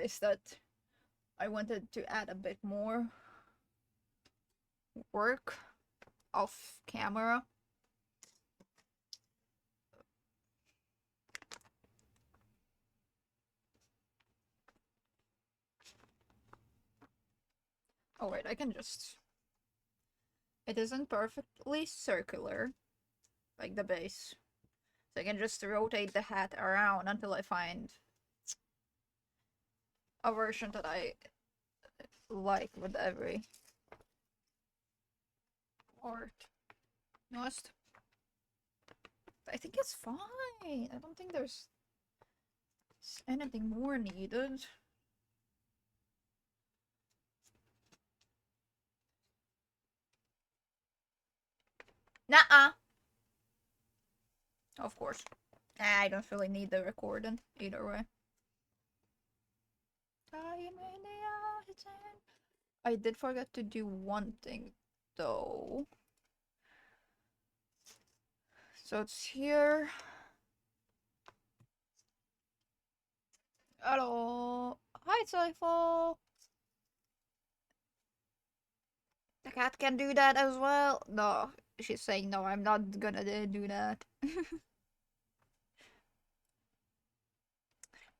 realized that I wanted to add a bit more work off camera. Oh wait, I can just... It isn't perfectly circular, like the base. So I can just rotate the hat around until I find a version that I like with every art. Most. But I think it's fine. I don't think there's anything more needed. Nuh-uh. Of course. I don't really need the recording either way. I did forget to do one thing though. So it's here. Hello. Hi, Cypher. The cat can do that as well. No, she's saying no, I'm not gonna do that.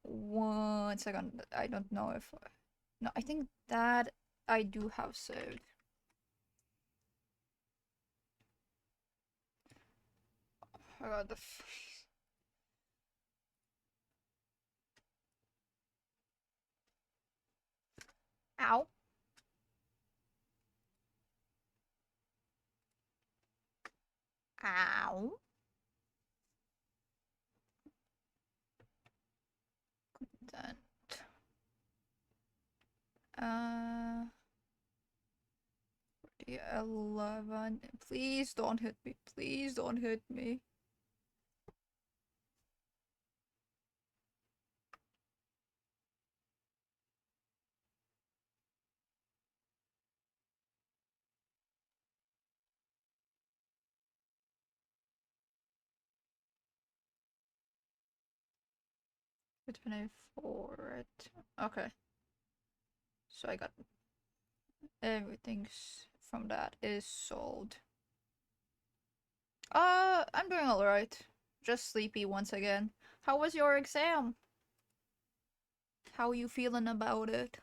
1 second. I don't know if... No, I think that I do have saved. I got the... Ow. Ow. Content. 11. Please don't hit me. Please don't hit me. It's 24, right? Okay. So I got everything from that is sold. I'm doing alright. Just sleepy once again. How was your exam? How you feeling about it?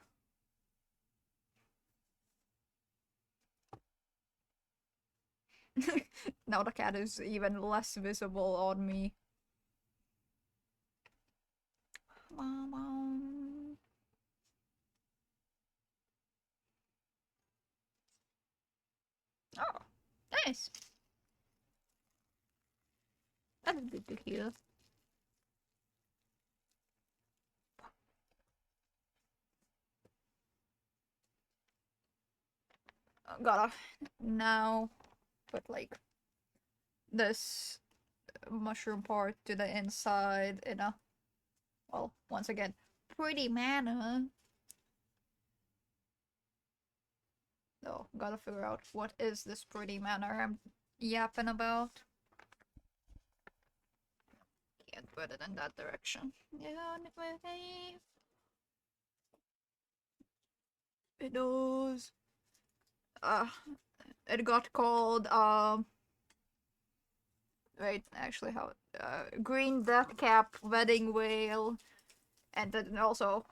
Now the cat is even less visible on me. Oh, nice. That's good to hear. Gotta now put like this mushroom part to the inside in a, well, once again, pretty manner. Though, gotta figure out what is this pretty manner I'm yapping about. Can't put it in that direction. It does. It got called, wait, actually, how, green deathcap wedding whale, and then also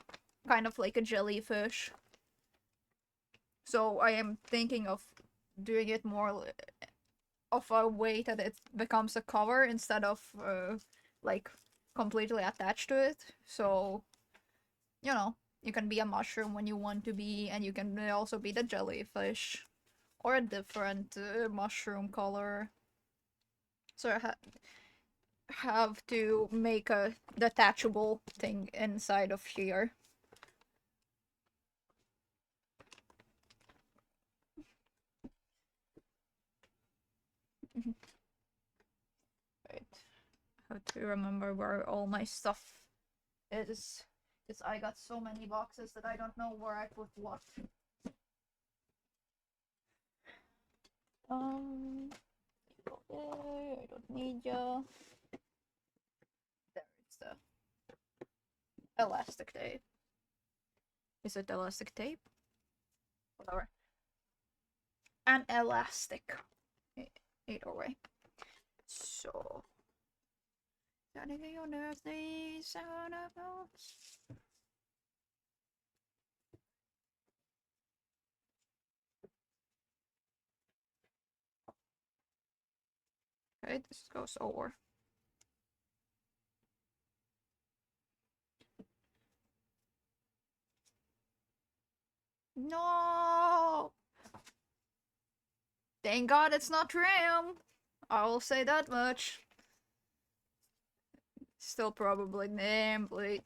kind of like a jellyfish. So I am thinking of doing it more of a way that it becomes a cover instead of like completely attached to it. So, you know, you can be a mushroom when you want to be, and you can also be the jellyfish or a different mushroom color. So I have to make a detachable thing inside of here. Right. I have to remember where all my stuff is. Because I got so many boxes that I don't know where I put what. Okay, I don't need ya. There, it's the elastic tape. Is it elastic tape? Whatever. An elastic. Either way. So. Okay, this goes over. No! Thank God it's not RAM. I will say that much. Still probably nameplate.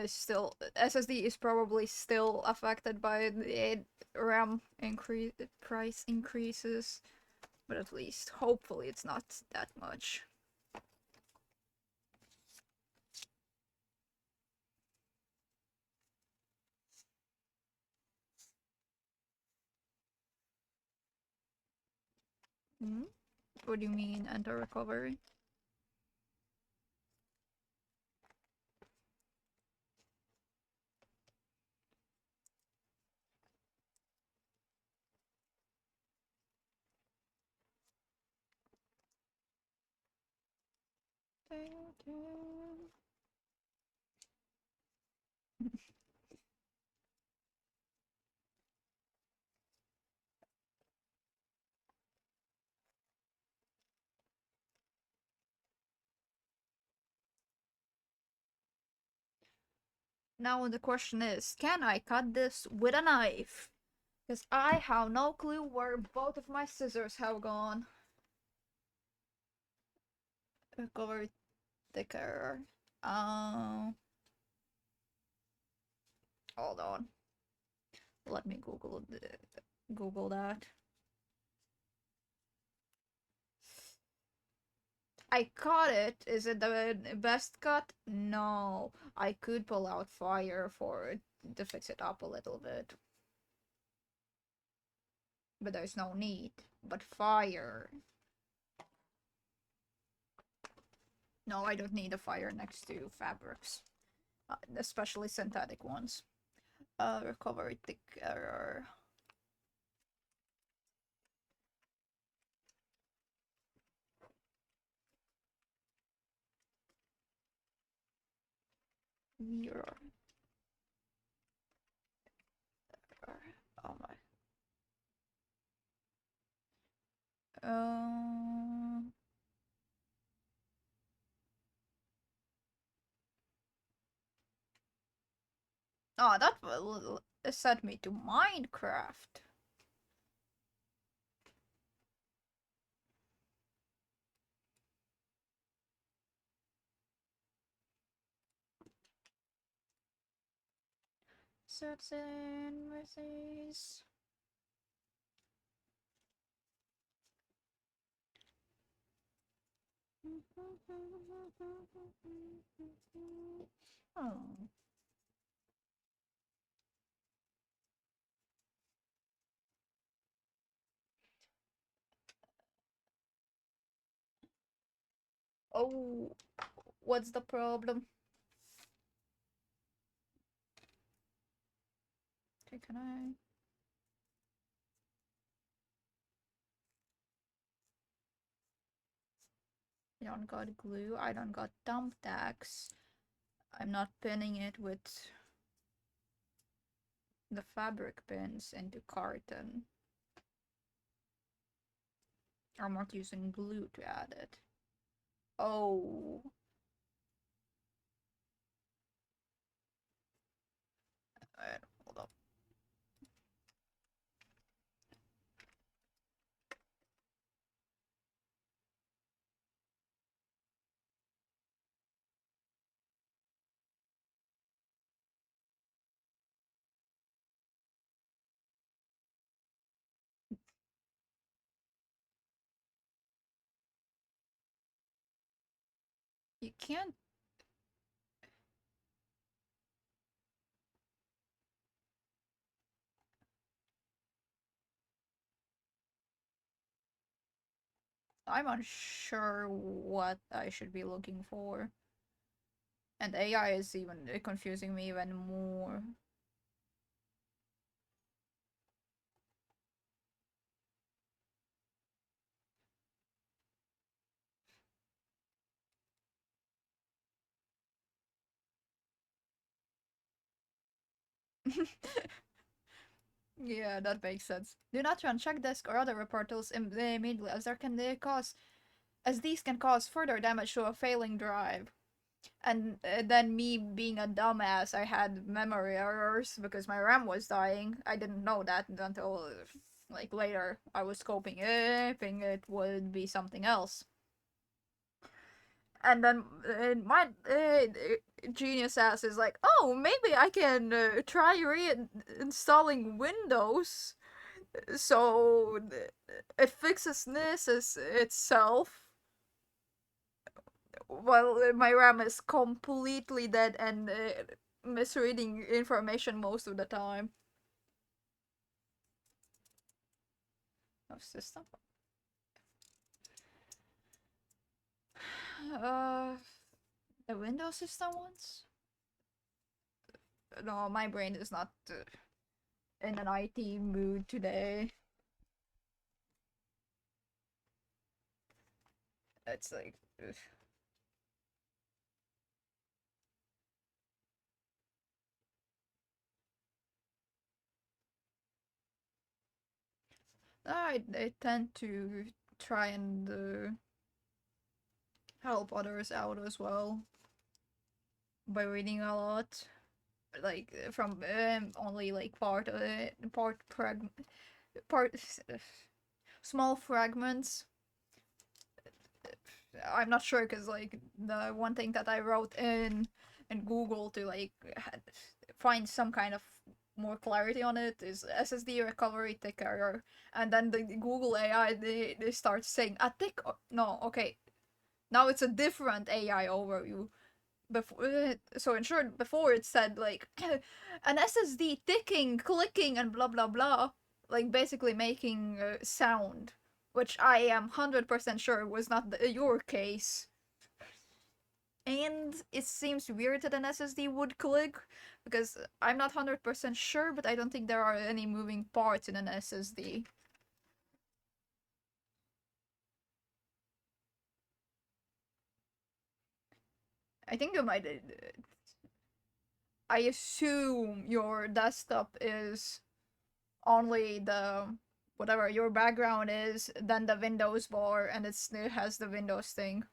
Still SSD is probably still affected by the RAM increase price increases, but at least hopefully it's not that much. Hmm? What do you mean enter recovery? Now the question is, can I cut this with a knife? Because I have no clue where both of my scissors have gone. Recovery thicker. Hold on. Let me Google that. I cut it. Is it the best cut? No. I could pull out fire for it to fix it up a little bit. But there's no need. But fire. No, I don't need a fire next to fabrics. Especially synthetic ones. Recovery thick error. Mirror. Oh my. Um. Oh, that will set me to Minecraft. Sets in mercies. Oh. Oh, what's the problem? Okay, can I? I don't got glue. I don't got thumbtacks. I'm not pinning it with the fabric pins into carton. I'm not using glue to add it. Oh. Hold up. You can't. I'm unsure what I should be looking for. And AI is even confusing me even more. Yeah, that makes sense. Do not run check disk or other portals immediately, as there can cause as these can cause further damage to a failing drive. And then me being a dumbass, I had memory errors because my RAM was dying. I didn't know that until like later. I was scoping it, thinking it would be something else. And then my genius ass is like, oh, maybe I can try reinstalling Windows so it fixes this as itself. Well, my RAM is completely dead and misreading information most of the time. Of system. Uh, the Windows system ones. No, my brain is not in an IT mood today. It's like. Ugh. I tend to try and help others out as well by reading a lot, like from only like part small fragments. I'm not sure because like the one thing that I wrote in Google to like find some kind of more clarity on it is SSD recovery ticker, and then the Google AI they start saying a tick. No, okay, now it's a different AI overview. Before, so in short, before it said like an SSD ticking, clicking, and blah blah blah, like basically making sound, which I am 100% sure was not your case. And it seems weird that an SSD would click because I'm not 100% sure, but I don't think there are any moving parts in an SSD. I think you might. I assume your desktop is only the whatever your background is, then the Windows bar, and it has the Windows thing.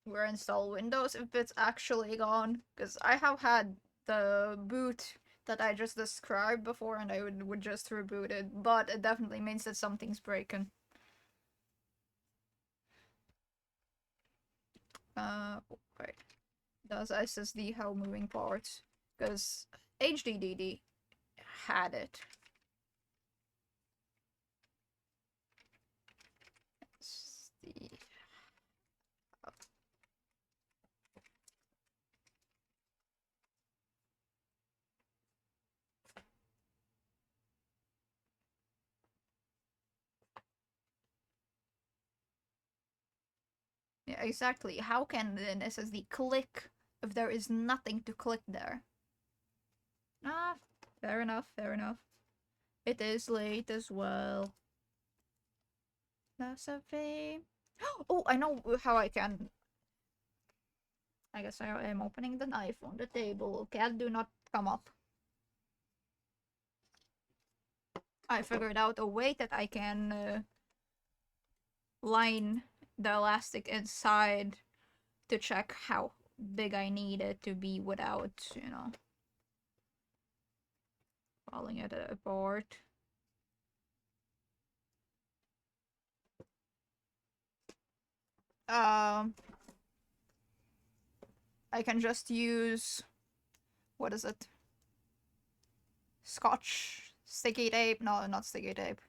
Reinstall Windows if it's actually gone, because I have had the boot that I just described before, and I would just reboot it, but it definitely means that something's broken. Right. Does SSD have moving parts? Because HDDD had it. SD. Yeah, exactly. How can an SSD click if there is nothing to click there? Ah, fair enough, fair enough. It is late as well. That's okay. Oh, I know how I can. I guess I am opening the knife on the table. Cat, do not come up. I figured out a way that I can line the elastic inside to check how big I need it to be without, falling it apart. Um, I can just use what is it? Scotch sticky tape? No, not sticky tape.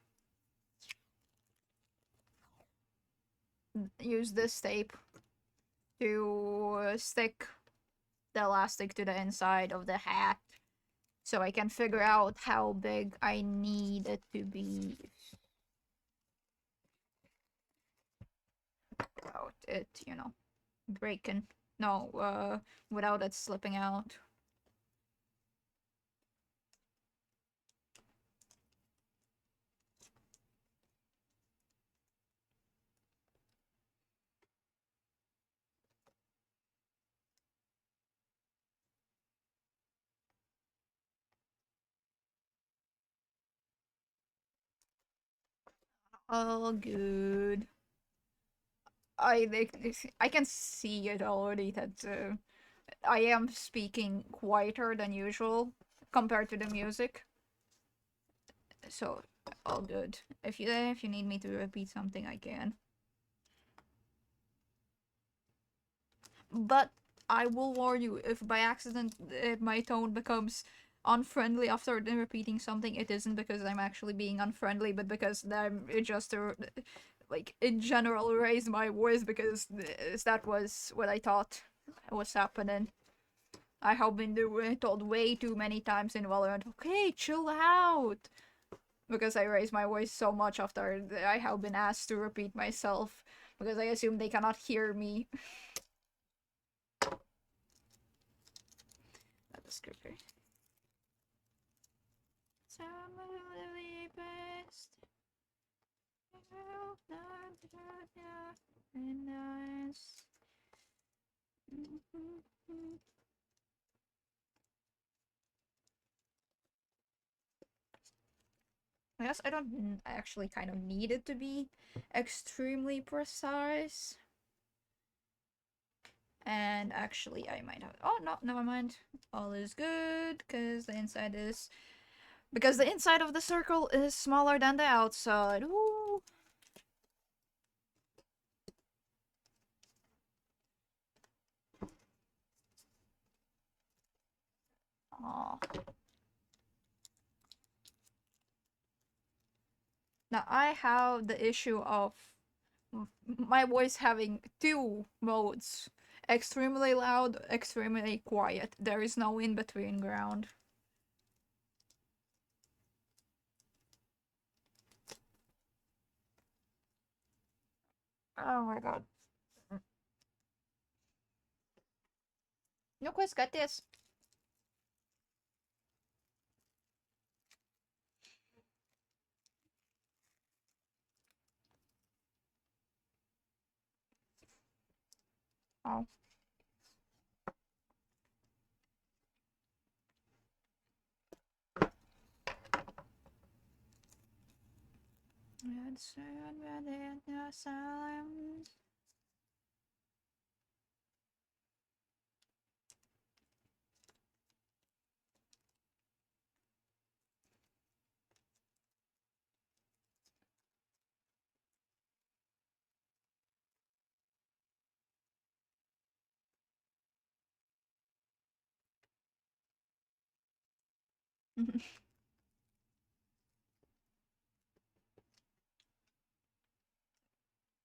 Use this tape to stick the elastic to the inside of the hat so I can figure out how big I need it to be without it, breaking. No, without it slipping out. All good. I can see it already that I am speaking quieter than usual compared to the music. So all good. If you need me to repeat something, I can. But I will warn you, if by accident my tone becomes unfriendly after repeating something, it isn't because I'm actually being unfriendly, but because I'm just like in general raise my voice because that was what I thought was happening. I have been told way too many times in Valorant, okay, chill out, because I raise my voice so much after I have been asked to repeat myself because I assume they cannot hear me. That is creepy. Some of the best. Nice. I guess I don't actually kind of need it to be extremely precise. And actually, I might have. Oh no, never mind. All is good because the inside is because the inside of the circle is smaller than the outside. Ooh. Aww. Now I have the issue of my voice having two modes: extremely loud, extremely quiet. There is no in between ground. Oh my god. No quiz, got this. Oh.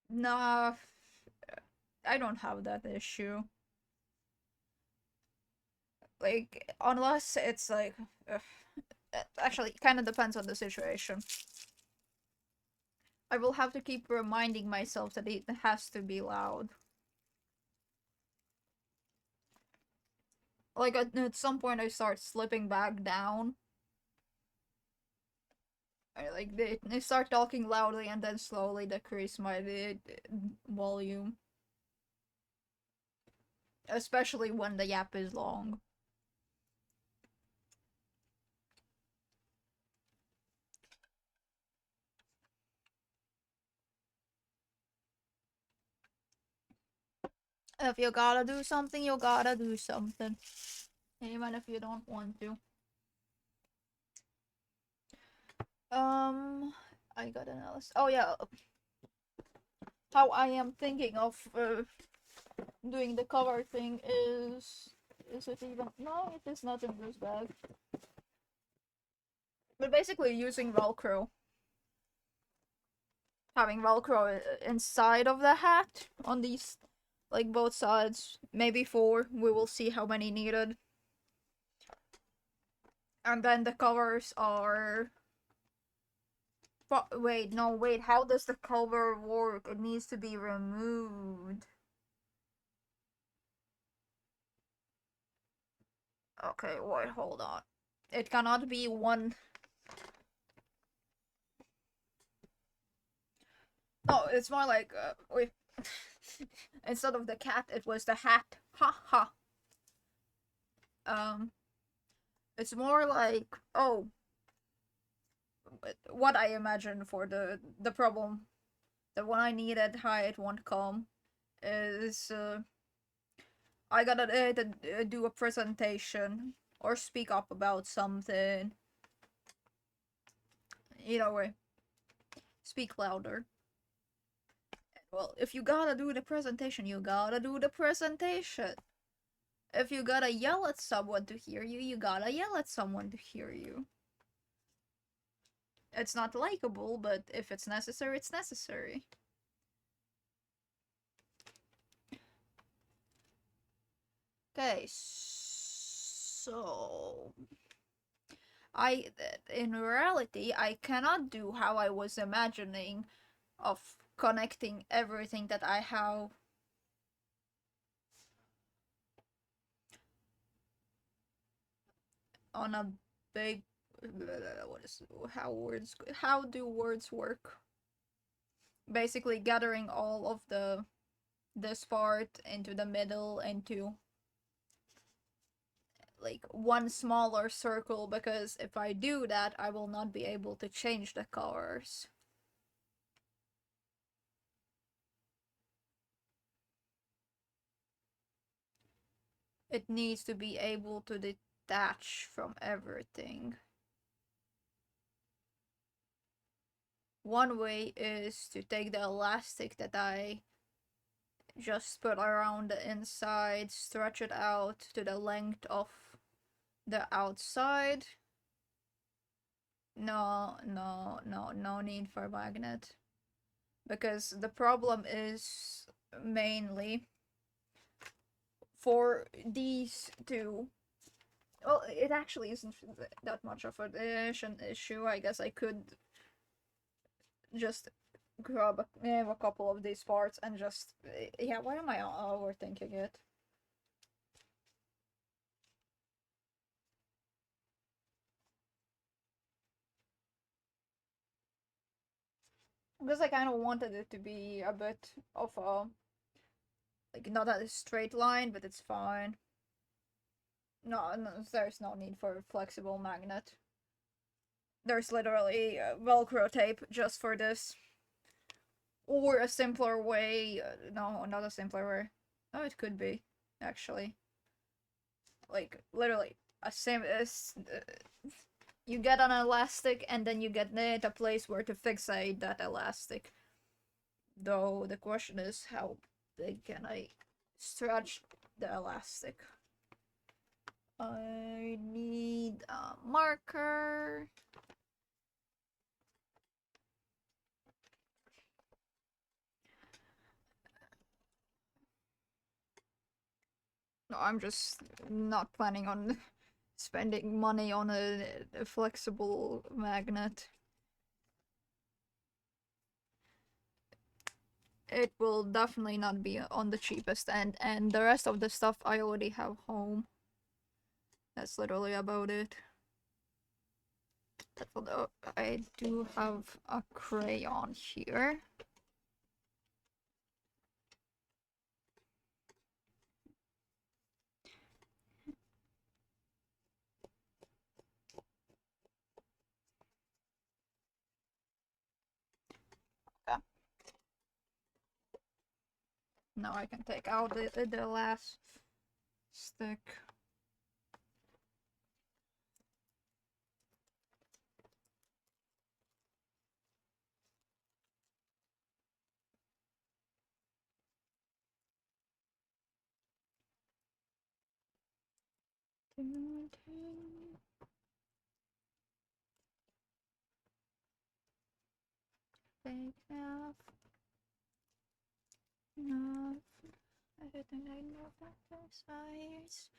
No, I don't have that issue. Like, unless it's like. Actually, it kind of depends on the situation. I will have to keep reminding myself that it has to be loud. Like, at some point, I start slipping back down. They start talking loudly and then slowly decrease my volume. Especially when the yap is long. If you gotta do something, you gotta do something. Even if you don't want to. I got an else. Oh yeah, how I am thinking of doing the cover thing is it even? No, it is not in this bag. But basically using Velcro. Having Velcro inside of the hat on these, like both sides. Maybe four. We will see how many needed. And then the covers are... wait, no, wait, how does the cover work? It needs to be removed. Okay, wait, hold on. It cannot be one... No, it's more like, wait. Instead of the cat, it was the hat. Ha ha. Um, it's more like, oh, what I imagine for the problem that when I need it, hi, it won't come, is I gotta do a presentation or speak up about something. Either way, speak louder. Well, if you gotta do the presentation, you gotta do the presentation. If you gotta yell at someone to hear you, you gotta yell at someone to hear you. It's not likable, but if it's necessary, it's necessary. Okay, so in reality, I cannot do how I was imagining of connecting everything that I have on a big... what is... how do words work? Basically gathering all of this part into the middle into like one smaller circle, because if I do that, I will not be able to change the colors. It needs to be able to detach from everything. One way is to take the elastic that I just put around the inside, stretch it out to the length of the outside. No need for magnet. Because the problem is mainly for these two. Well, it actually isn't that much of an issue. I guess I could just grab a couple of these parts and just... yeah, why am I overthinking it? Because I kind of wanted it to be a bit of a... like, not a straight line, but it's fine. No, there's no need for a flexible magnet. There's literally Velcro tape just for this. Or a simpler way... no, not a simpler way. Oh, it could be, actually. Like, literally, you get an elastic and then you get a place where to fixate that elastic. Though the question is, how big can I stretch the elastic? I need a marker. No, I'm just not planning on spending money on a flexible magnet. It will definitely not be on the cheapest end, and the rest of the stuff I already have home. That's literally about it. Although I do have a crayon here. Okay. Now I can take out the last stick. Big enough. Enough. Everything I know about the size.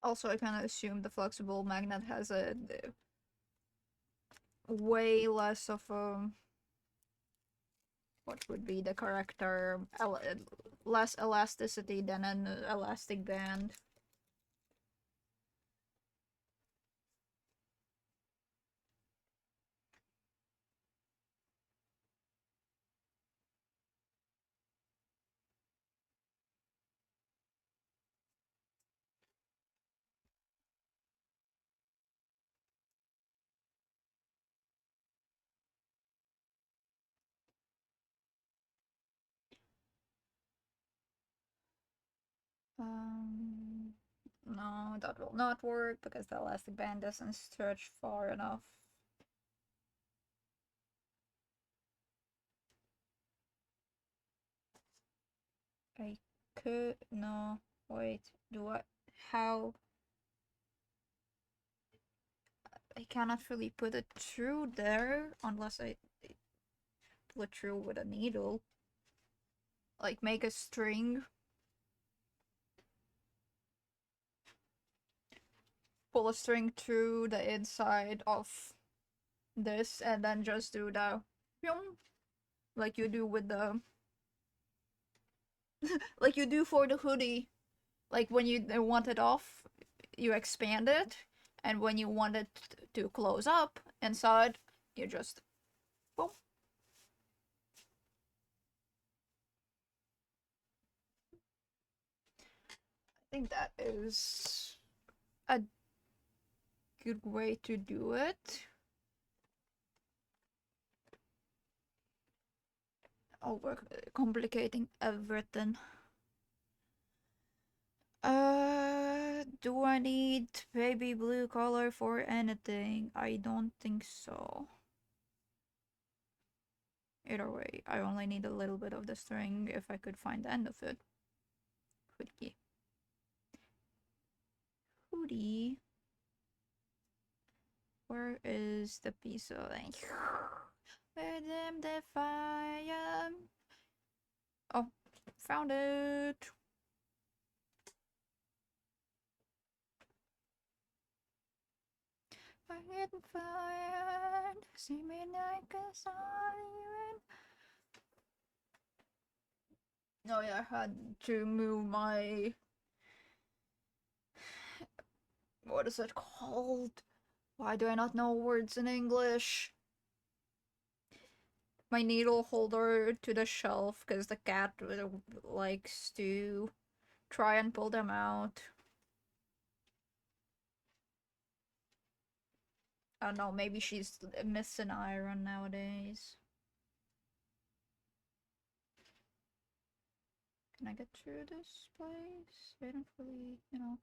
Also, I kind of assume the flexible magnet has a way less of a, what would be the correct term, less elasticity than an elastic band. Um, no, that will not work because the elastic band doesn't stretch far enough. I could, no, wait, do I, how, I cannot really put it through there unless I pull it through with a needle. Like make a string, pull a string through the inside of this and then just do the like you do with the like you do for the hoodie. Like when you want it off, you expand it, and when you want it to close up inside, you just boom. I think that is a good way to do it. Over complicating everything. Do I need baby blue color for anything? I don't think so. Either way, I only need a little bit of the string if I could find the end of it. Hoodie. Hoodie. Where is the piece of like where them the fire? Oh, found it. I get fired, see me like a siren. No, yeah, I had to move my, what is it called? Why do I not know words in English? My needle holder to the shelf because the cat likes to try and pull them out. I don't know, maybe she's missing iron nowadays. Can I get through this place? I don't really, you know.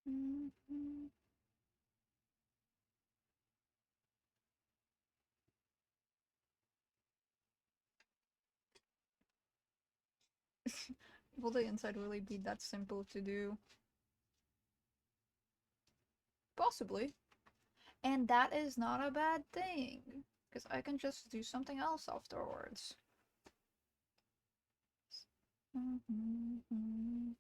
Mm-hmm. Will the inside really be that simple to do? Possibly. And that is not a bad thing. Because I can just do something else afterwards. Mm-hmm.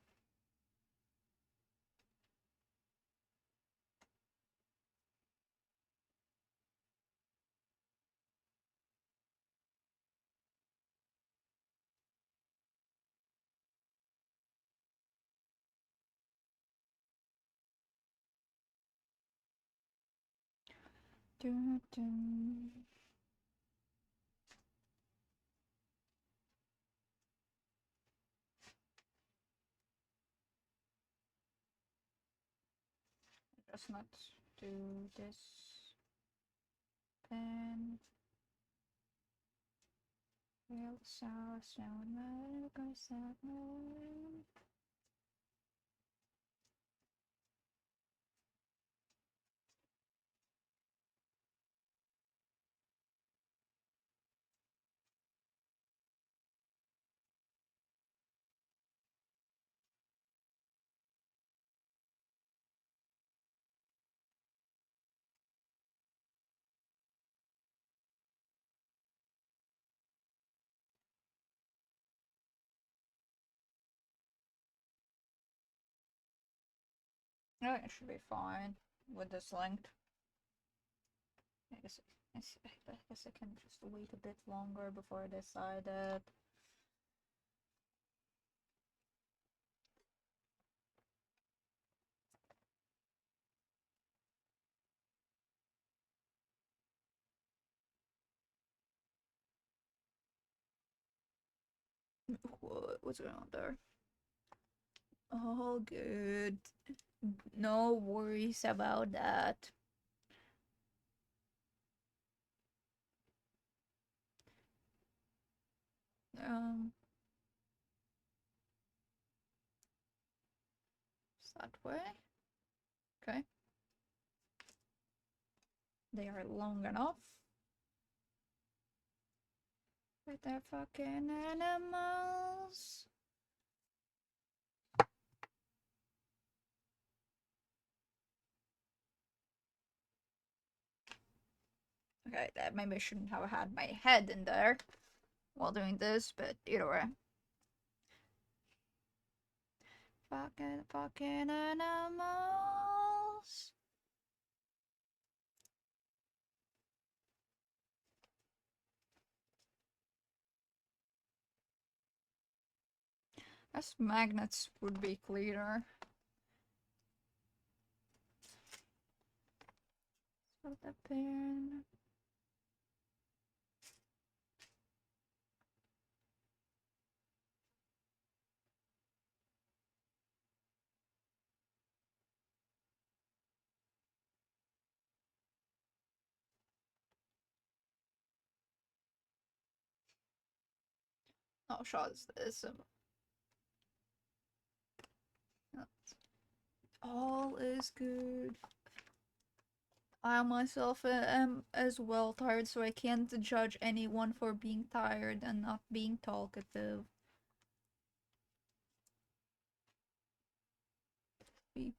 Just not do this. Then real sound Yeah, it should be fine with this length. I guess I can just wait a bit longer before I decide it. What's going on there? All good. No worries about that. Um, is that way? Okay. They are long enough. With their fucking animals. Okay, that maybe I shouldn't have had my head in there while doing this, but either way. Fucking animals. As magnets would be cleaner. So the pen. Oh, shots this. All is good. I myself am as well tired, so I can't judge anyone for being tired and not being talkative. Beep.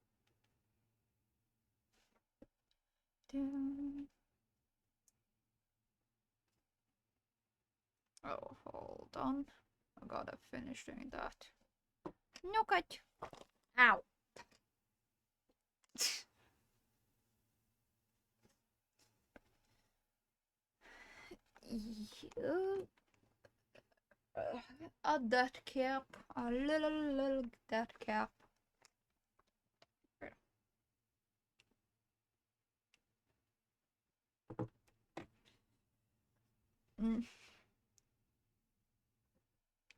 Down. Oh, hold on. I gotta finish doing that. No cut. Ow. You, a dead cap. A little dead cap. Mm.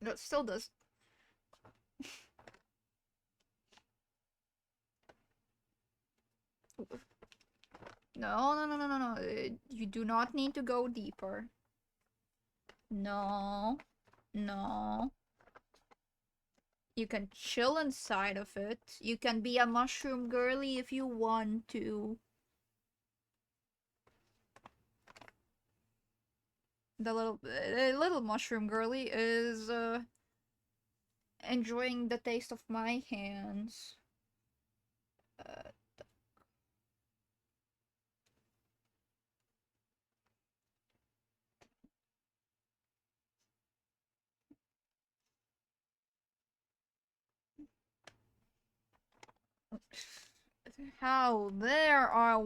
No, it still does. No. You do not need to go deeper. No. No. You can chill inside of it. You can be a mushroom girly if you want to. The little mushroom girly is enjoying the taste of my hands. Uh, how there are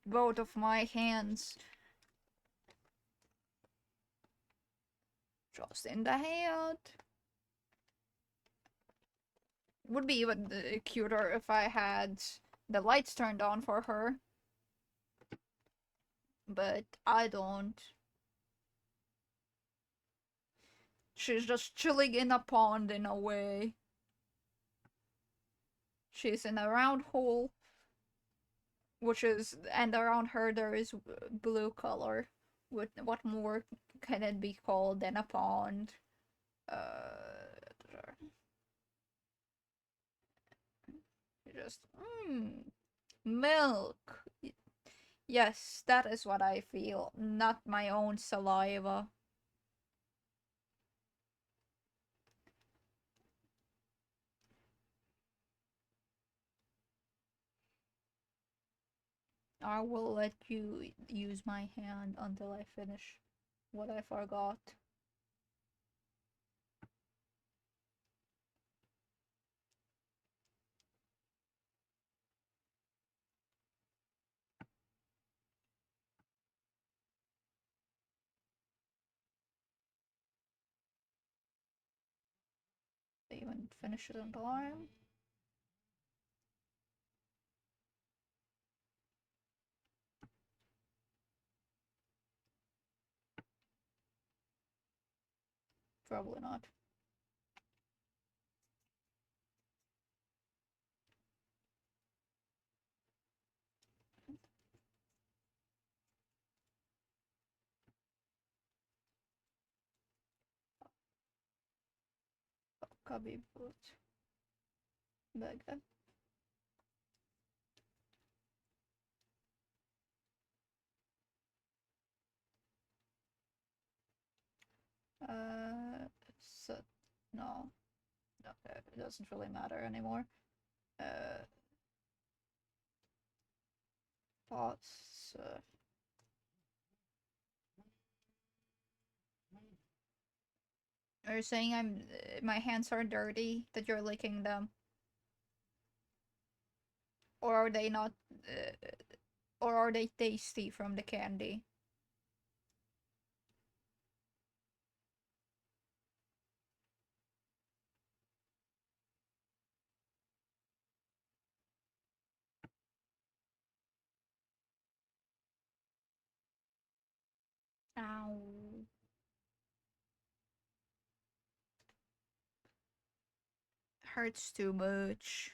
both of my hands. Just in the hand. Would be even cuter if I had the lights turned on for her. But I don't. She's just chilling in a pond in a way. She's in a round hole, and around her there is blue color. What more can it be called than a pond? Uh, just, milk. Yes, that is what I feel, not my own saliva. I will let you use my hand until I finish what I forgot. finish it on time. Probably not. Copy boot. Back then. So no, it doesn't really matter anymore. Thoughts. Are you saying my hands are dirty? That you're licking them, or are they not? Or are they tasty from the candy? Ow. Hurts too much.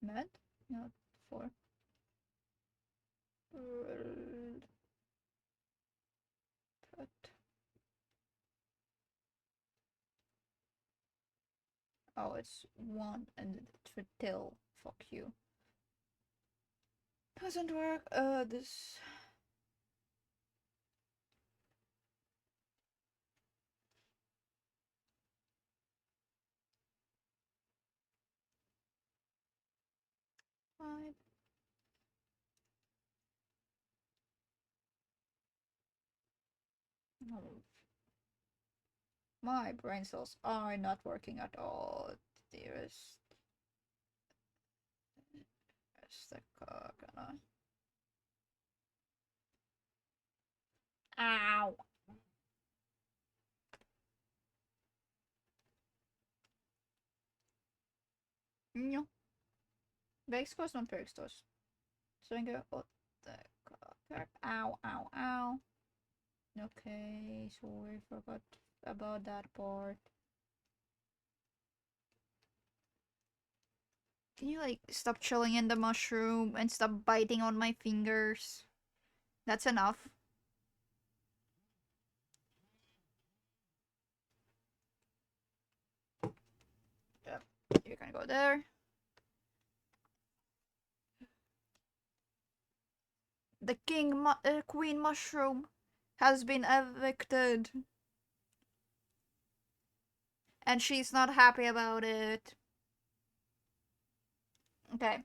Med? Not for. Oh, it's one and till. Fuck you. Doesn't work. This. Fine. No. My brain cells are not working at all, dearest. Gonna. Ow! No. Växtgas, not växtgas. Svänger åt Ow, ow, ow. Okay, sorry, forgot about that part. Can you, like, stop chilling in the mushroom and stop biting on my fingers? That's enough. Yep, you're gonna go there. The queen mushroom has been evicted. And she's not happy about it. Okay.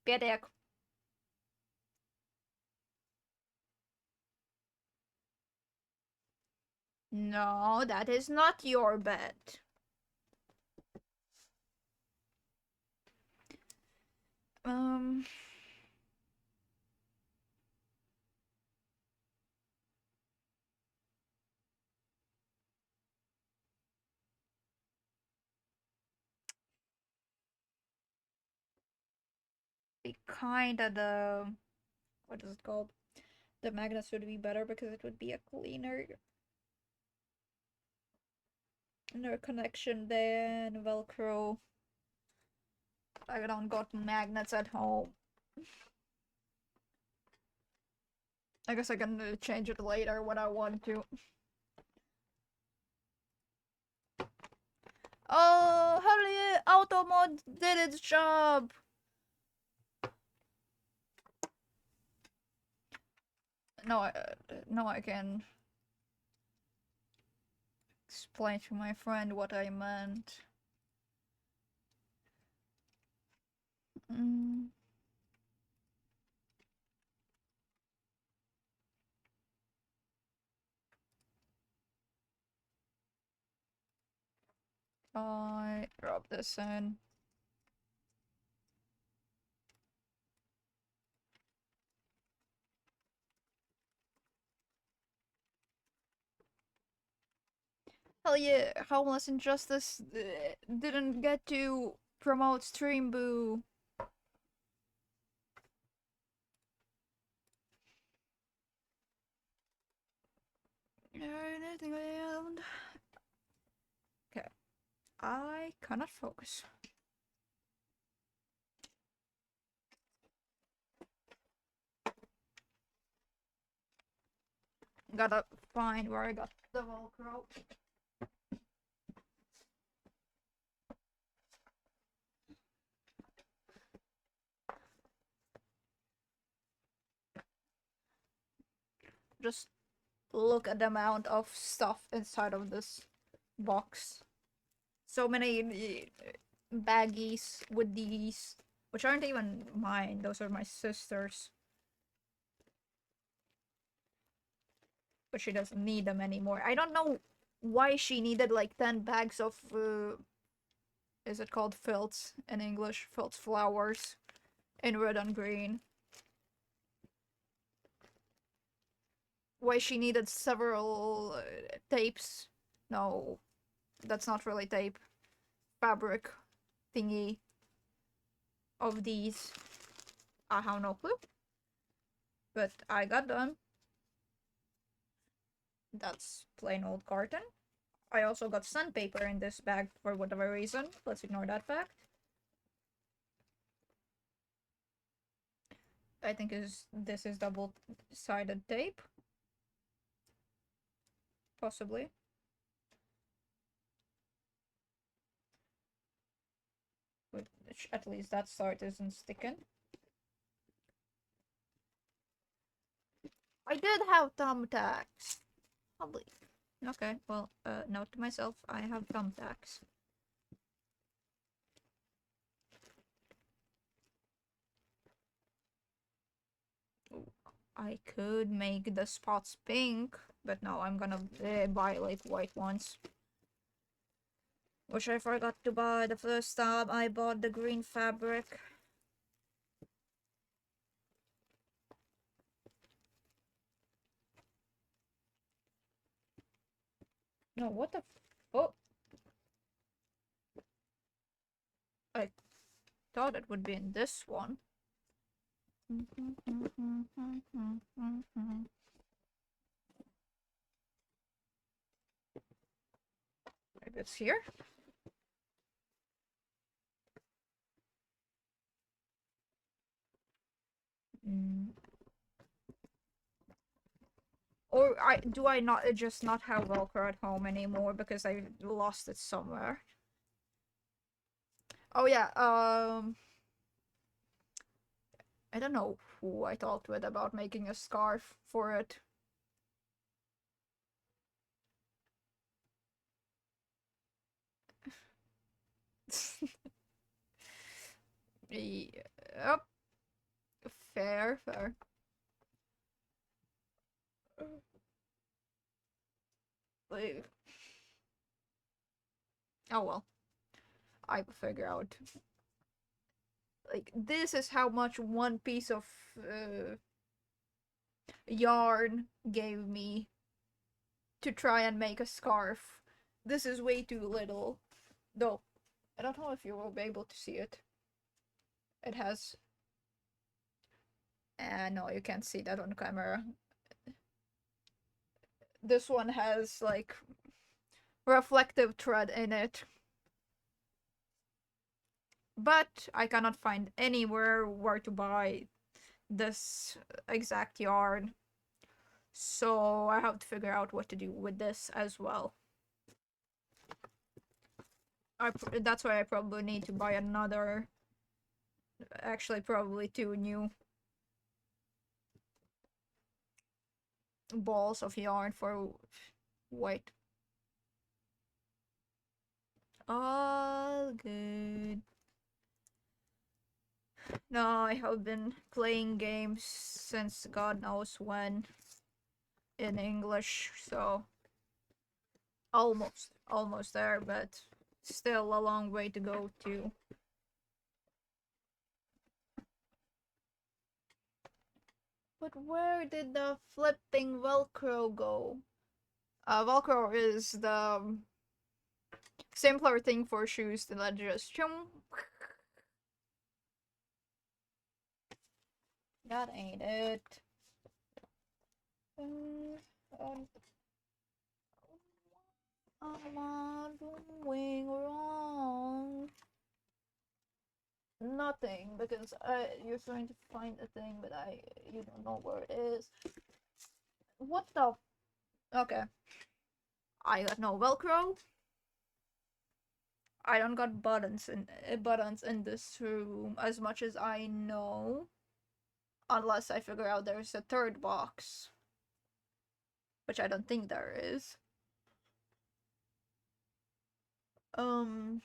Be a dick. No, that is not your bed. Be kinda the what is it called? The magnets would be better because it would be a cleaner connection than Velcro. I don't got magnets at home. I guess I can change it later when I want to. Oh, hurry! Auto mod did its job! No, I can explain to my friend what I meant. I drop this in. Hell yeah, Homeless Injustice didn't get to promote Stream Boo. Anything around? Okay, I cannot focus. Gotta find where I got the Velcro. Just look at the amount of stuff inside of this box. So many baggies with these, which aren't even mine. Those are my sister's. But she doesn't need them anymore. I don't know why she needed like 10 bags of is it called filts in English? Filts flowers in red and green. Why she needed several tapes. No, that's not really tape. Fabric thingy of these. I have no clue. But I got them. That's plain old carton. I also got sandpaper in this bag for whatever reason. Let's ignore that fact. I think this is double-sided tape. Possibly. Which at least that side isn't sticking. I did have thumbtacks. Probably. Okay, well, note to myself, I have thumbtacks. I could make the spots pink, but no, I'm gonna buy like white ones. Which I forgot to buy the first time I bought the green fabric. No, what the oh! I thought it would be in this one. Maybe it's here? Or do I not just not have Velcro at home anymore because I lost it somewhere? Oh yeah, I don't know who I talked with about making a scarf for it. Yep. Fair, fair. Like, oh well. I will figure out. Like, this is how much one piece of yarn gave me to try and make a scarf. This is way too little. Though, I don't know if you will be able to see it. It has... no, you can't see that on camera. This one has, like, reflective thread in it. But I cannot find anywhere where to buy this exact yarn. So I have to figure out what to do with this as well. That's why I probably need to buy another... Actually, probably 2 new balls of yarn for white. All good. No, I have been playing games since God knows when in English, so almost there, but Still a long way to go too. But where did the flipping Velcro go? Velcro is the simpler thing for shoes than just chum. That ain't it. Um, am I doing wrong? Nothing, because you're trying to find a thing, but you don't know where it is. What the? Okay. I got no Velcro. I don't got buttons in this room as much as I know, unless I figure out there's a third box, which I don't think there is. Um.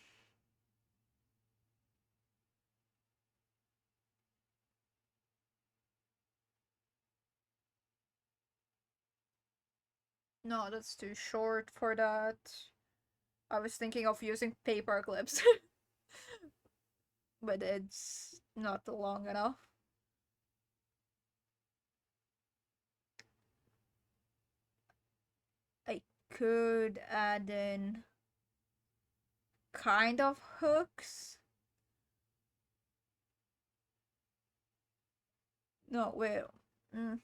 No, that's too short for that. I was thinking of using paper clips, but it's not long enough. I could add in kind of hooks. No, wait. Mm.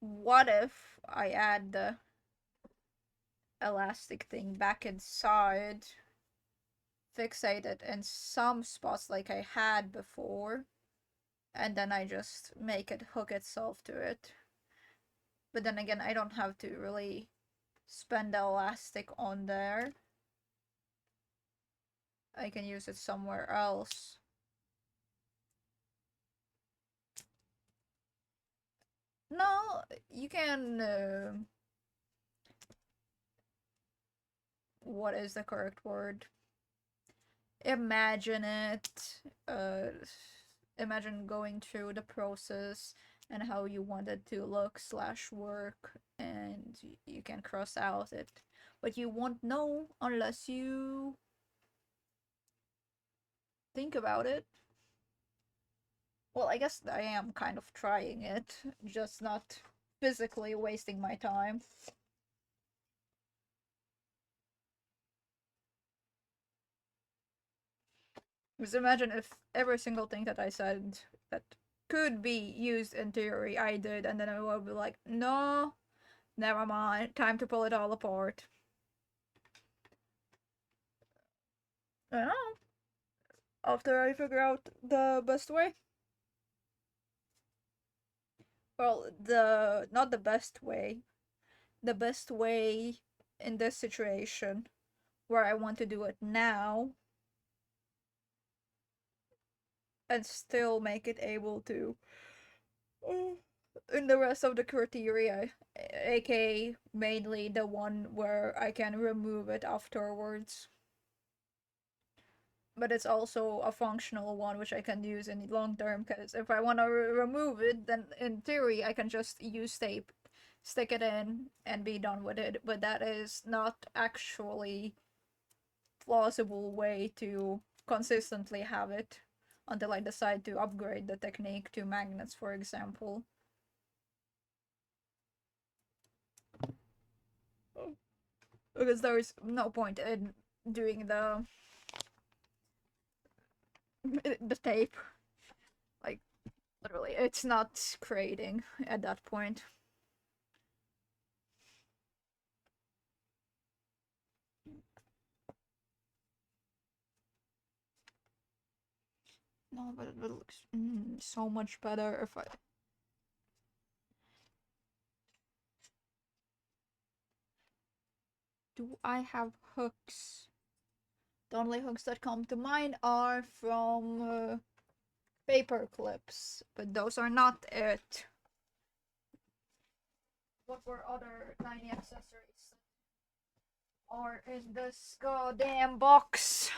What if I add the elastic thing back inside, fixate it in some spots like I had before, and then I just make it hook itself to it? But then again, I don't have to really spend the elastic on there. I can use it somewhere else. No, you can. What is the correct word? Imagine it. Imagine going through the process and how you want it to look slash work, and you can cross out it, but you won't know unless you think about it. Well, I guess I am kind of trying it, just not physically wasting my time. Just imagine if every single thing that I said that could be used in theory I did, and then I would be like, no, never mind, time to pull it all apart. I don't know. After I figure out the best way. Well, the not the best way. The best way in this situation where I want to do it now and still make it able to in the rest of the criteria, aka mainly the one where I can remove it afterwards. But it's also a functional one which I can use in the long term, because if I want to remove it, then in theory I can just use tape, stick it in, and be done with it. But that is not actually plausible way to consistently have it until I decide to upgrade the technique to magnets, for example. Because there's no point in doing the tape. Like, literally, it's not creating at that point. No, but it looks so much better if I. Do I have hooks? The only hooks that come to mind are from paper clips, but those are not it. What were other tiny accessories are in this goddamn box?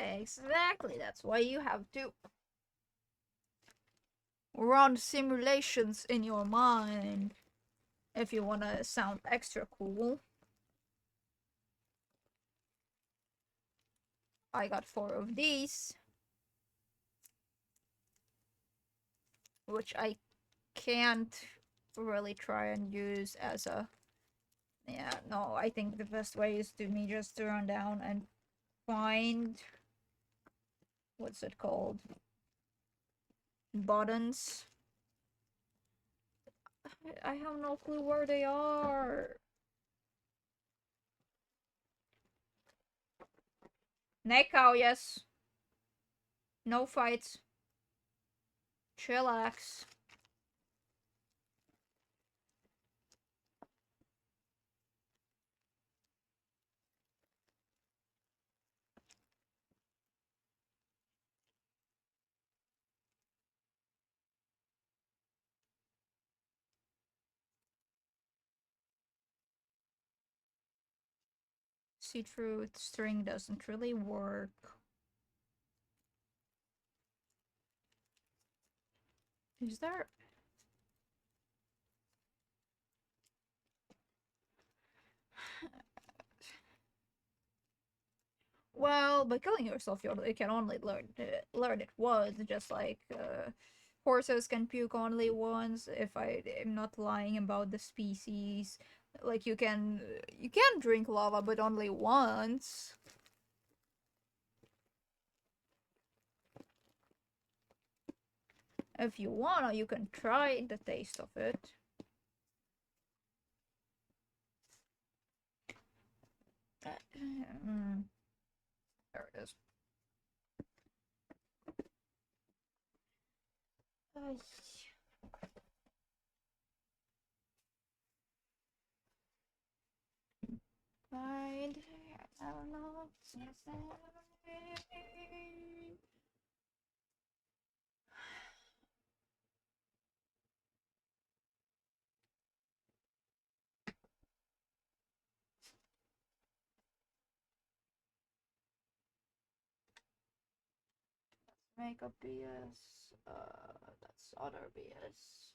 Exactly, that's why you have to run simulations in your mind if you want to sound extra cool. I got 4 of these, which I can't really try and use as a... Yeah, no, I think the best way is to me just to run down and find... What's it called? Buttons. I have no clue where they are. Neko, yes. No fights. Chillax. See-through string doesn't really work. Is there... Well, by killing yourself, you can only learn it once, just like horses can puke only once. If I am not lying about the species, like you can drink lava, but only once. If you wanna, you can try the taste of it. There it is. Find, I don't know. Makeup BS. That's other BS.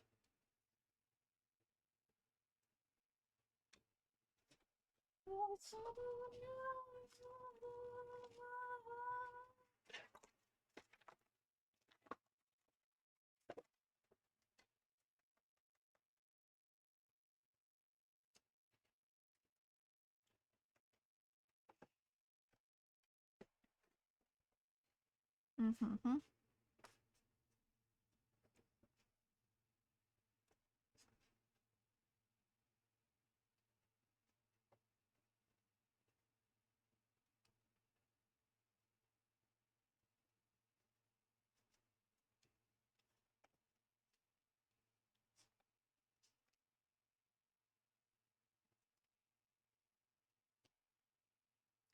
Mm-hmm.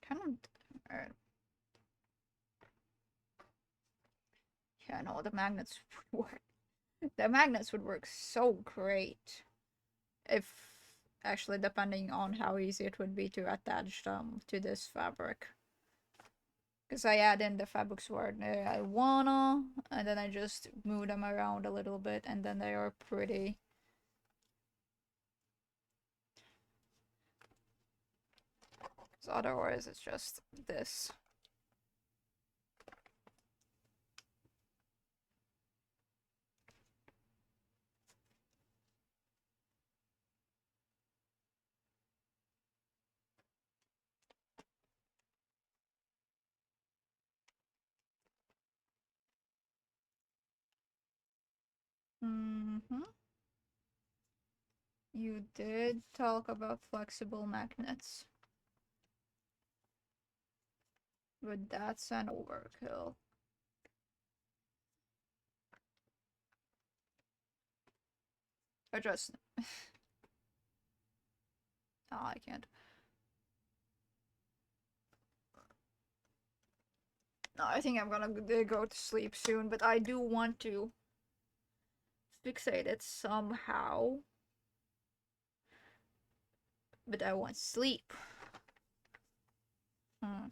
Kind of. Yeah, no, the magnets would work. The magnets would work so great if actually depending on how easy it would be to attach them to this fabric. Because I add in the fabrics where I wanna, and then I just move them around a little bit, and then they are pretty. Because otherwise, it's just this. Mm-hmm. You did talk about flexible magnets. But that's an overkill. I just... Oh, I can't. No, I think I'm gonna go to sleep soon, but I do want to fixate it somehow. But I want sleep. Hmm.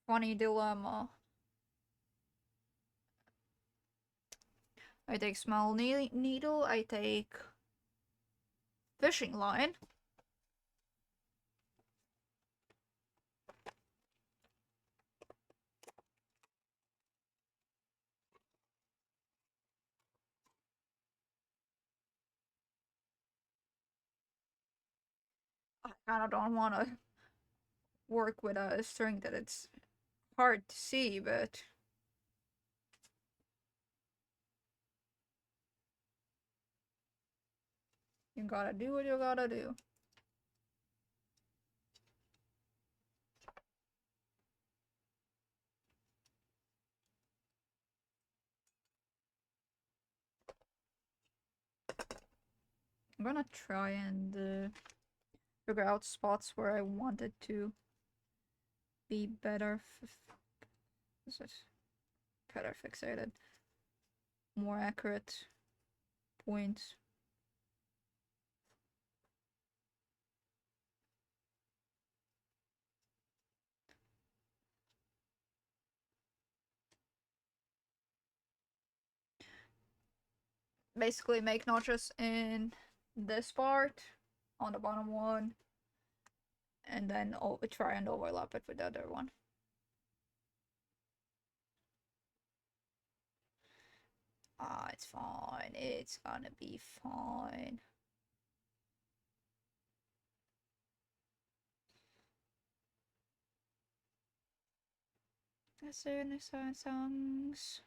Funny dilemma. I take small needle, I take fishing line. I kind of don't want to work with a string that it's hard to see, but you gotta do what you gotta do. I'm gonna try and figure out spots where I want it to be better. Is it better fixated? More accurate points. Basically, make notches in this part on the bottom one, and then try and overlap it with the other one. Ah, it's fine. It's gonna be fine. As soon as I songs.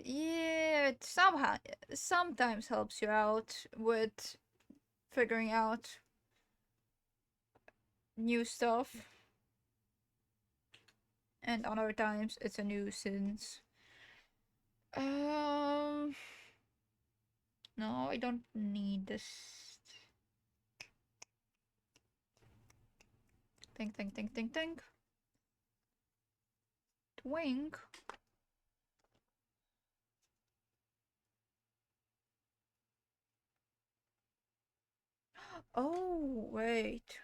Yeah, it somehow sometimes helps you out with figuring out new stuff, and other times it's a nuisance. Um, no, I don't need this. Think, think, think, think, think. Twink. Oh, wait.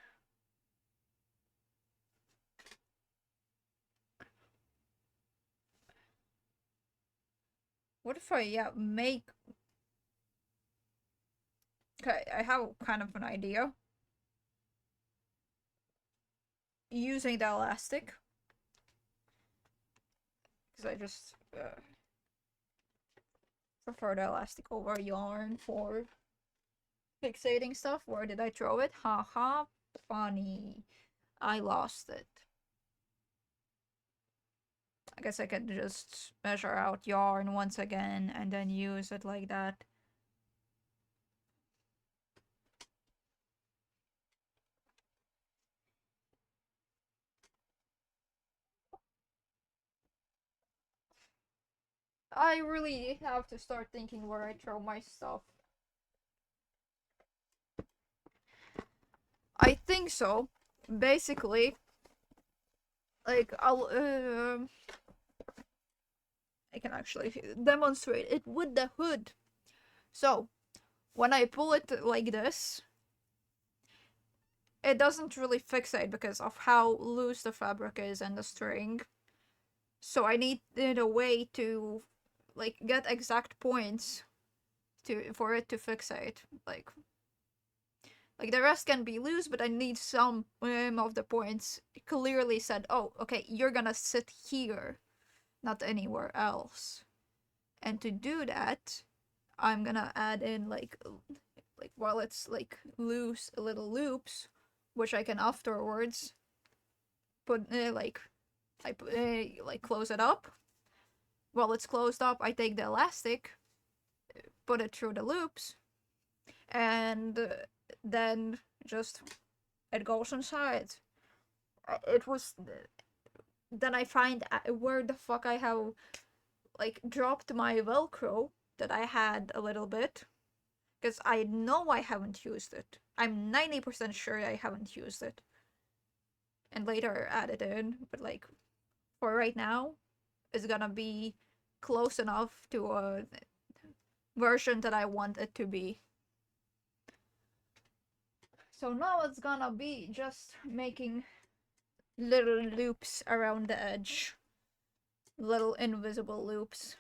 What if I, yeah, make... Okay, I have kind of an idea. Using the elastic. Because I just prefer the elastic over yarn for fixating stuff. Where did I throw it? Haha, funny. I lost it. I guess I could just measure out yarn once again and then use it like that. I really have to start thinking where I throw my stuff. I think so. Basically, like I can actually demonstrate it with the hood. So when I pull it like this, it doesn't really fixate because of how loose the fabric is and the string. So I needed a way to like get exact points for it to fixate. Like the rest can be loose, but I need some of the points clearly said, oh, okay, you're gonna sit here, not anywhere else. And to do that, I'm gonna add in like while it's like loose little loops, which I can afterwards put like close it up. While it's closed up, I take the elastic, put it through the loops, and then just it goes inside. It was then I find where the fuck I have like dropped my Velcro that I had a little bit, because I know I haven't used it. I'm 90% sure I haven't used it, and later add it in. But like for right now, it's gonna be close enough to a version that I want it to be. So now it's gonna be just making little loops around the edge, little invisible loops.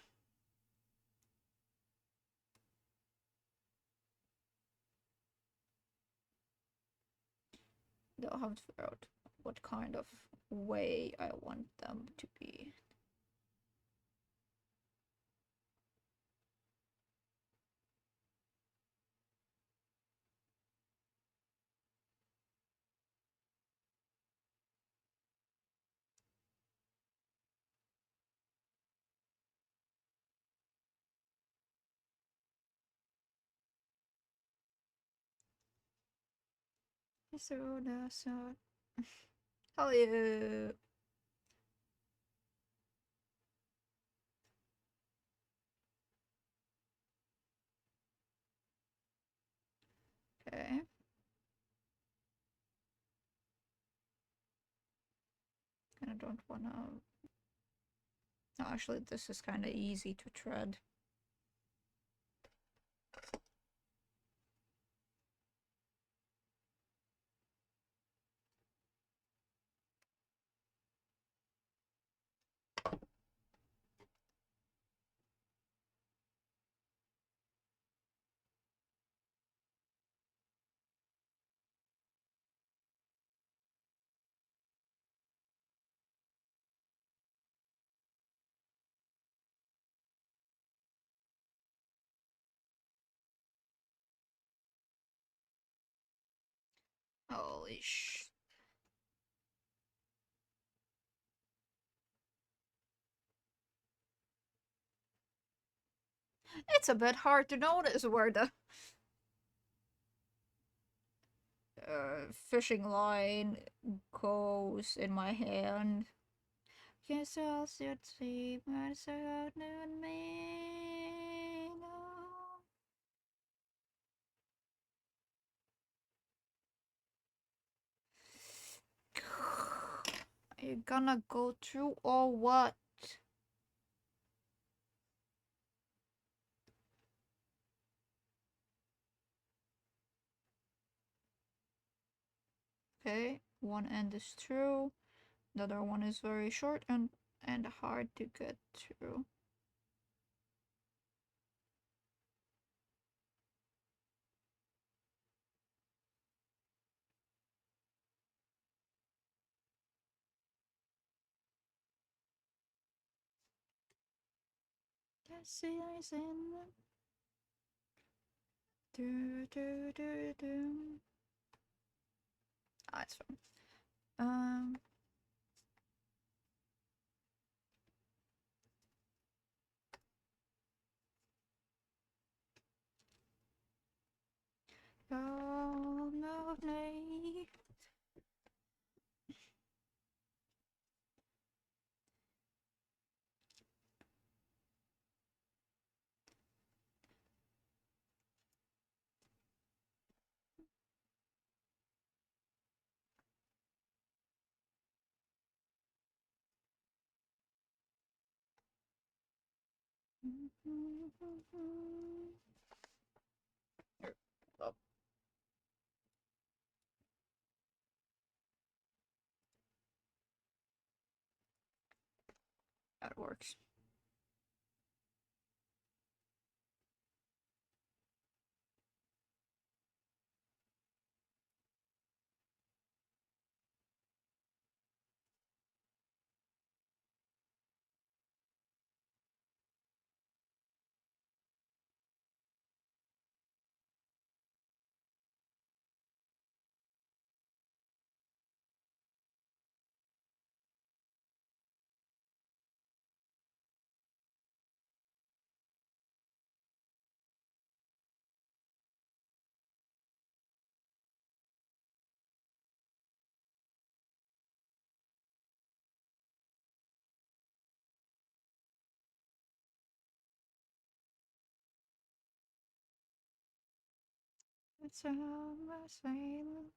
They'll have to figure out what kind of way I want them to be. So that's hell yeah. Okay. I don't wanna. No, actually, this is kind of easy to tread. Holy sh. It's a bit hard to notice where the fishing line goes in my hand. Guess I'll sit sleep myself and me. Are you gonna go through or what? Okay, one end is through. The other one is very short and hard to get through. Yes, it's in. Do, do, do, do. Ah, it's fine. Oh, no, no. Oh, that works. It's a same.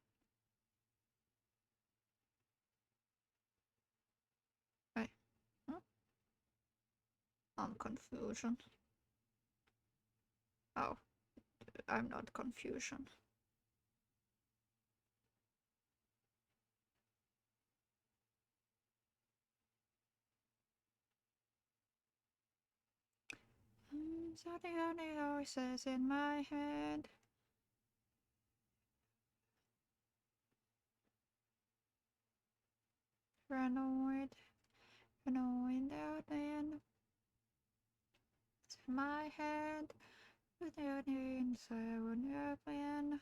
Wait, huh? I'm confusion. Oh, I'm not confusion. So the only voices in my head. Paranoid, paranoid out in my head. With the only inside when you're playing.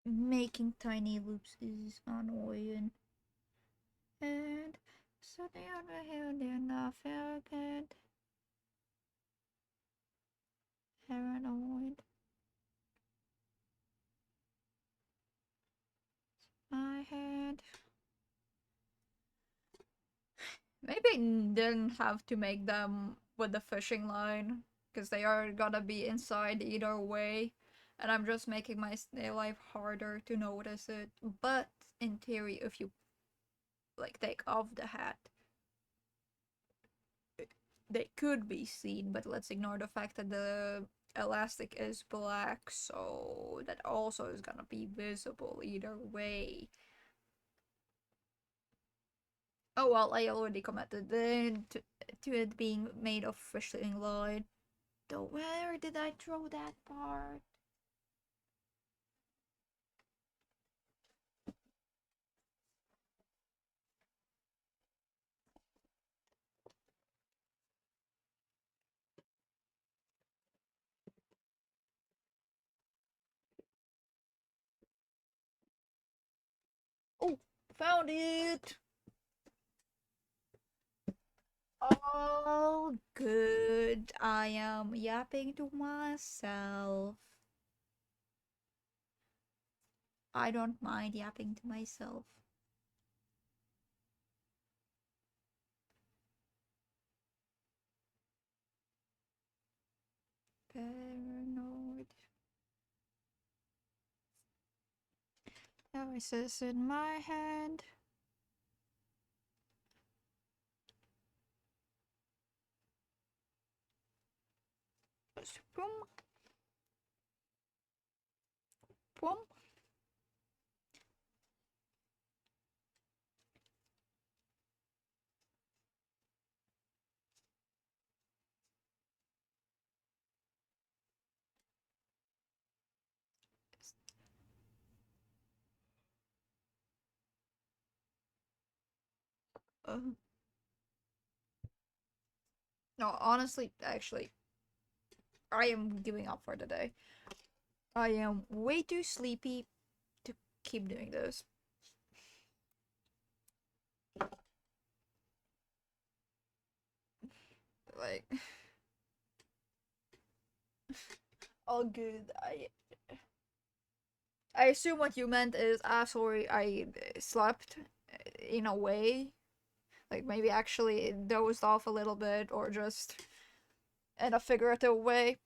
Making tiny loops is annoying. And so the other hand, they're not feel good. Paranoid. My head. Maybe didn't have to make them with the fishing line, because they are gonna be inside either way. And I'm just making my life harder to notice it. But in theory, if you like take off the hat, they could be seen, but let's ignore the fact that the elastic is black, so that also is gonna be visible either way. Oh well, I already commented to it being made of fishing line. So where did I throw that part? Oh, found it! All good. I am yapping to myself. I don't mind yapping to myself. Paranoid. Voices in my head. Boom. Boom. Uh, no, honestly, actually, I am giving up for the day. I am way too sleepy to keep doing this. Like, all good. I assume what you meant is, sorry, I slept in a way. Like, maybe actually dozed off a little bit, or just in a figurative way.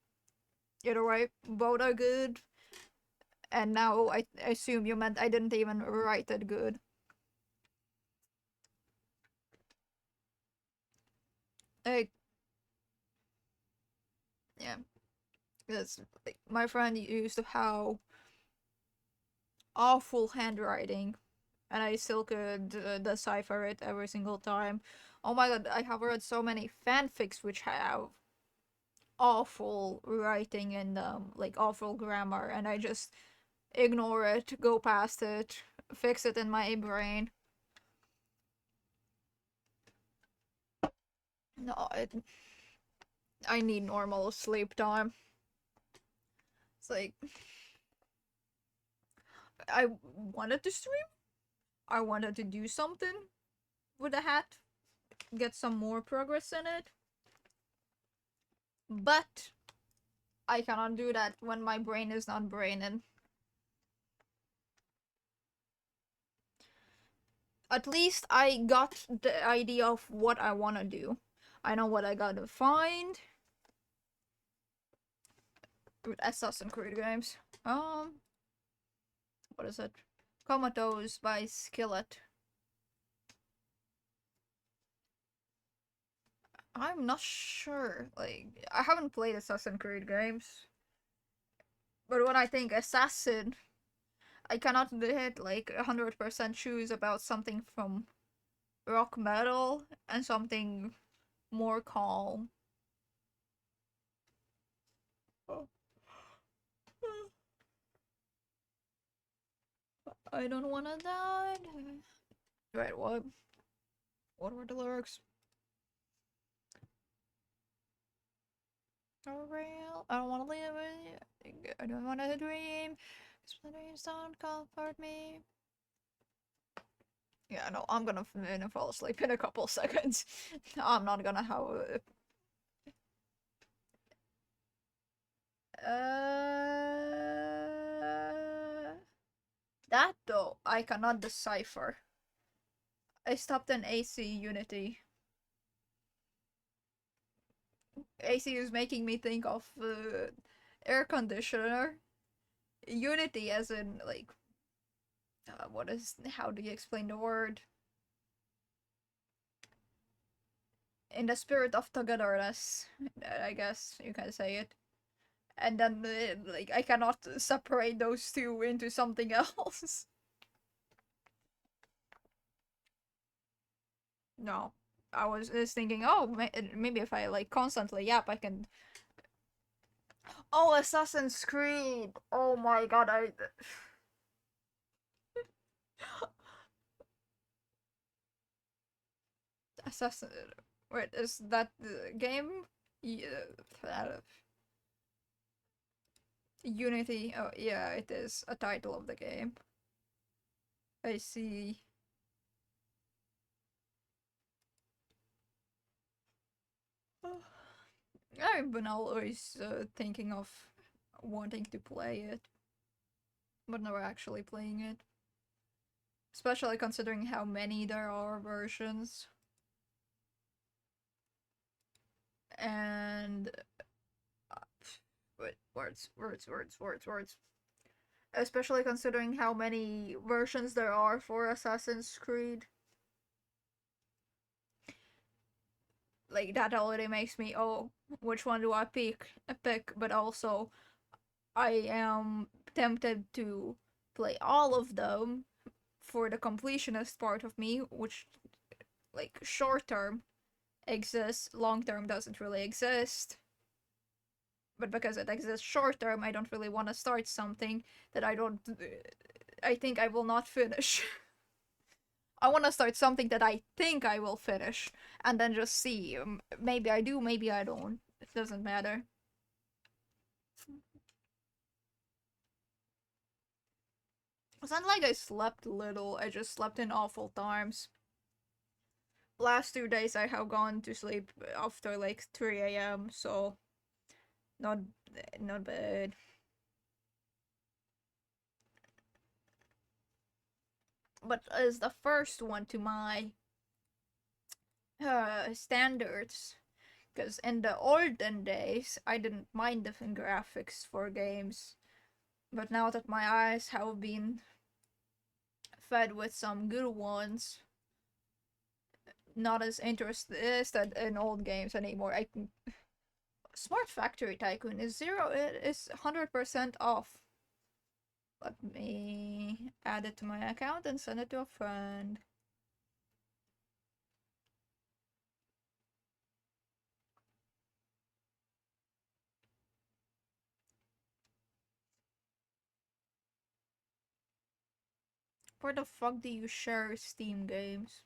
Either way, both are good. And now I assume you meant I didn't even write it good. Like, yeah. Because like, my friend used to have awful handwriting, and I still could decipher it every single time. Oh my god, I have read so many fanfics which have awful writing and like awful grammar, and I just ignore it, go past it, fix it in my brain. No, I need normal sleep time. It's like I wanted to stream. I wanted to do something with the hat, get some more progress in it. But I cannot do that when my brain is not braining. At least I got the idea of what I want to do. I know what I gotta find with Assassin's Creed games. What is it? Comatose by Skillet. I'm not sure. Like, I haven't played Assassin's Creed games, but when I think assassin, I cannot hit like 100% choose about something from rock metal and something more calm. Oh. I don't wanna die. Wait, what? What were the lyrics? For real, I don't wanna live with you. I don't wanna dream. Cause my dreams don't comfort me. Yeah, no, I'm gonna fall asleep in a couple seconds. I'm not gonna have that though, I cannot decipher. I stopped in AC Unity. AC is making me think of air conditioner. Unity as in like what is how do you explain the word? In the spirit of togetherness, I guess you can say it. And then like I cannot separate those two into something else. No, I was just thinking, oh, maybe if I like constantly yap, I can. Oh, Assassin's Creed! Oh my god, I. Assassin. Wait, is that the game? Yeah, Unity. Oh, yeah, it is a title of the game. I see. I've been always thinking of wanting to play it, but never actually playing it. Especially considering how many there are versions. And words. Especially considering how many versions there are for Assassin's Creed. Like that already makes me, oh, which one do I pick? But also, I am tempted to play all of them for the completionist part of me, which like short term exists, long term doesn't really exist. But because it exists short term, I don't really want to start something that I think I will not finish. I want to start something that I think I will finish, and then just see. Maybe I do, maybe I don't. It doesn't matter. It's not like I slept little, I just slept in awful times. Last 2 days I have gone to sleep after like 3 a.m., so not not bad. But as the first one to my standards, because in the olden days I didn't mind the graphics for games, but now that my eyes have been fed with some good ones, not as interested in old games anymore. I can... Smart Factory Tycoon is zero. It is 100% off. Let me add it to my account and send it to a friend. Where the fuck do you share Steam games?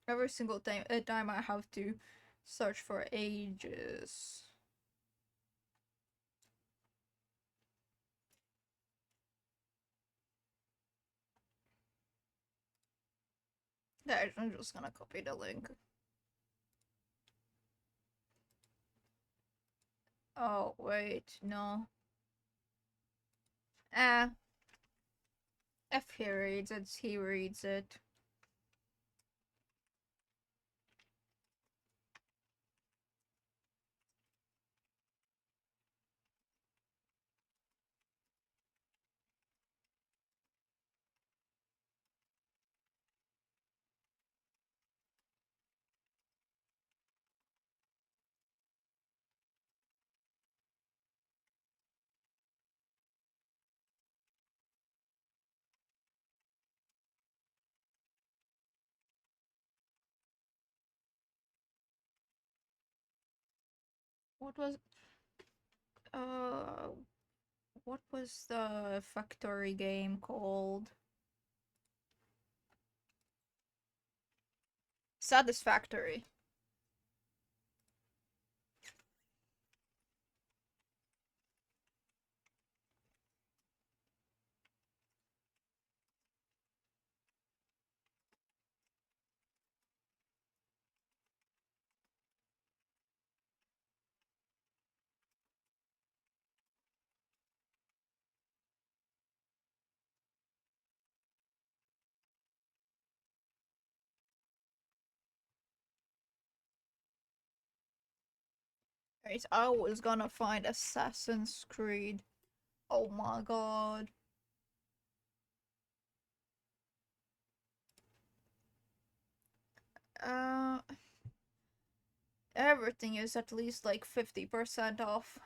Every single time I have to search for ages. Yeah, I'm just gonna copy the link. Oh, wait, no. Eh, if he reads it, he reads it. What was uh what was the factory game called? Satisfactory. Right, I was gonna find Assassin's Creed. Oh my god. Uh, everything is at least like 50% off.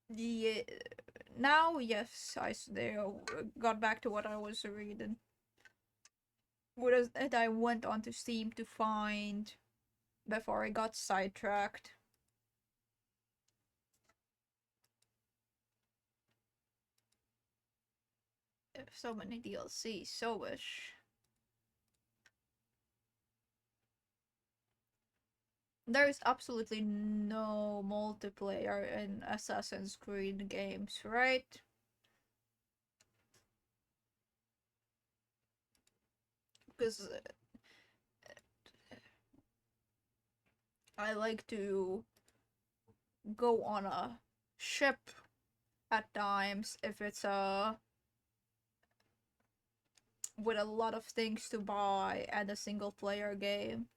Yeah, now, yes, they got back to what I was reading. What is it I went onto Steam to find before I got sidetracked. So many DLC, so wish. There is absolutely no multiplayer in Assassin's Creed games, right? Because I like to go on a ship at times if it's with a lot of things to buy and a single player game.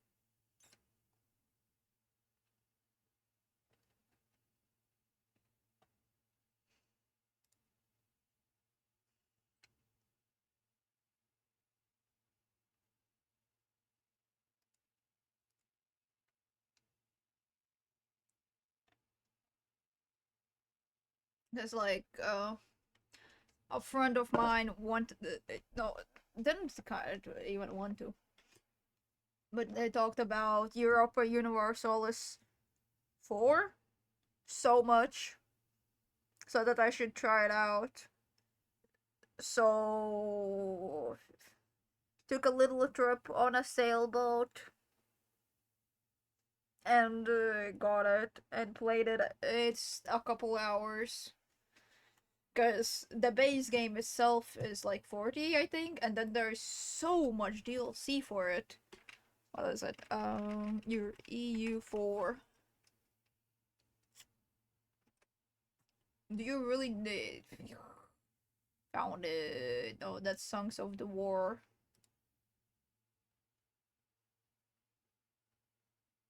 There's like a friend of mine wanted no didn't kind of even want to, but they talked about Europa Universalis 4 so much so that I should try it out. So took a little trip on a sailboat and got it and played it. It's a couple hours because the base game itself is like 40, I think, and then there's so much DLC for it. What is it? Your EU4. Do you really need found it? Oh, that's Songs of the War.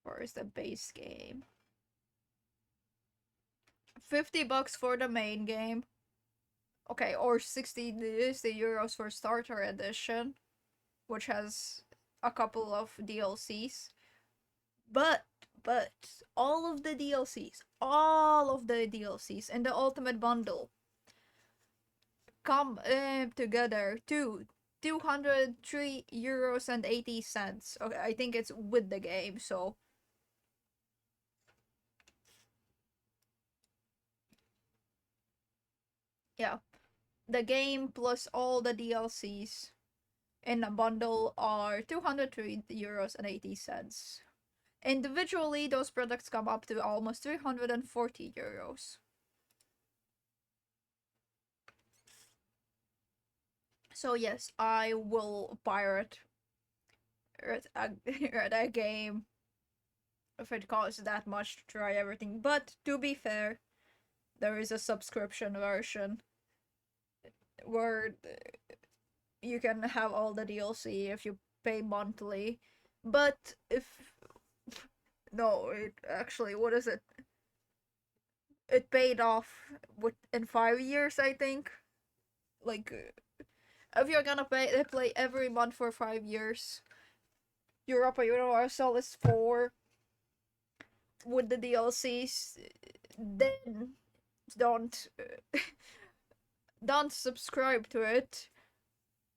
Or is the base game? $50 for the main game. Okay, or 60 euros for Starter Edition, which has a couple of DLCs. But but all of the DLCs in the Ultimate Bundle come together to 203 euros and 80 cents. Okay, I think it's with the game, so yeah. The game plus all the DLCs in a bundle are 203 euros and 80 cents. Individually, those products come up to almost 340 euros. So yes, I will pirate a game if it costs that much to try everything. But to be fair, there is a subscription version where you can have all the DLC if you pay monthly. But if no, it actually, what is it? It paid off in 5 years, I think. Like, if you're gonna play every month for 5 years, Europa Universal is 4 with the DLCs. Then don't don't subscribe to it.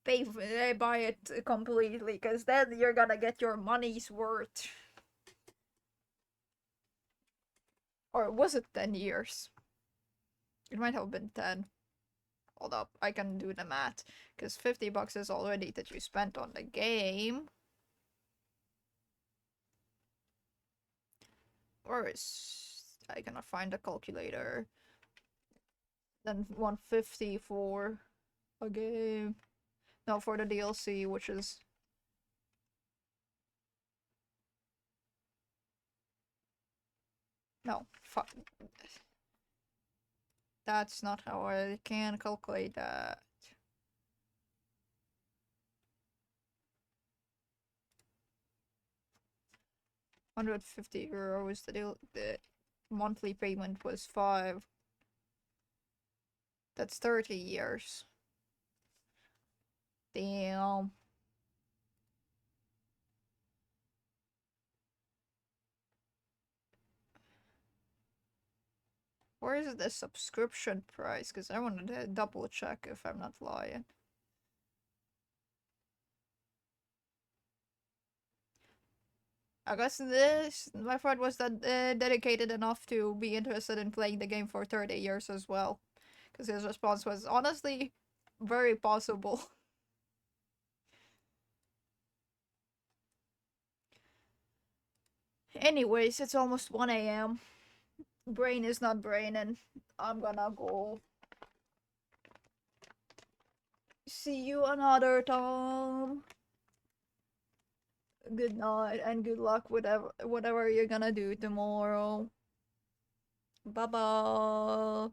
Buy it completely, because then you're gonna get your money's worth. Or was it 10 years? It might have been 10. Hold up, I can do the math. Because 50 bucks is already that you spent on the game. Where is... I cannot find a calculator. Then 150 for a game. No, for the DLC, which is... No, fuck. That's not how I can calculate that. €150. The monthly payment was 5. That's 30 years. Damn. Where is the subscription price? Because I wanted to double check if I'm not lying. I guess my friend was that dedicated enough to be interested in playing the game for 30 years as well. Because his response was honestly very possible. Anyways, it's almost 1 a.m. Brain is not braining. I'm gonna go. See you another time. Good night and good luck with whatever you're gonna do tomorrow. Bye bye.